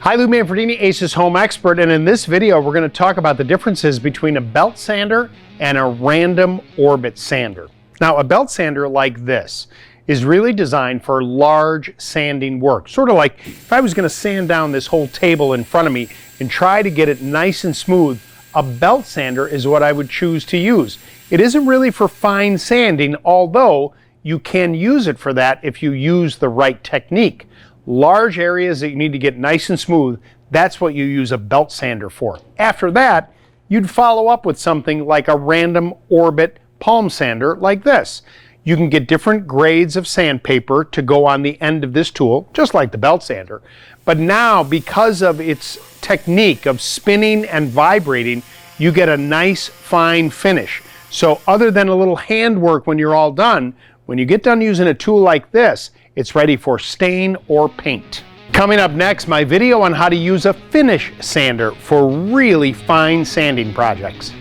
Hi, Lou Manfredini, Ace's Home Expert, and in this video we're going to talk about the differences between a belt sander and a random orbit sander. Now, a belt sander like this is really designed for large sanding work. Sort of like if I was going to sand down this whole table in front of me and try to get it nice and smooth, a belt sander is what I would choose to use. It isn't really for fine sanding, although you can use it for that if you use the right technique. Large areas that you need to get nice and smooth, that's what you use a belt sander for. After that, you'd follow up with something like a random orbit palm sander like this. You can get different grades of sandpaper to go on the end of this tool, just like the belt sander. But now, because of its technique of spinning and vibrating, you get a nice fine finish. So other than a little handwork when you're all done, when you get done using a tool like this, it's ready for stain or paint. Coming up next, my video on how to use a finish sander for really fine sanding projects.